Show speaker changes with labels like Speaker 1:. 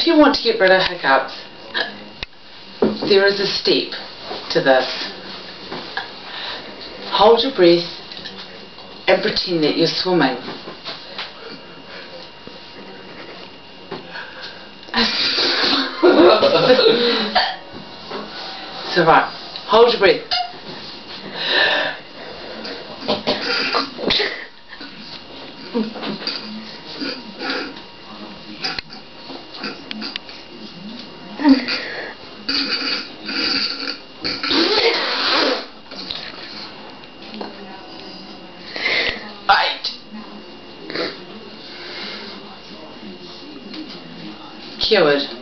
Speaker 1: if you want to get rid of hiccups, there is a step to this. Hold your breath and pretend that you're swimming. So right, hold your breath. Right. Cured.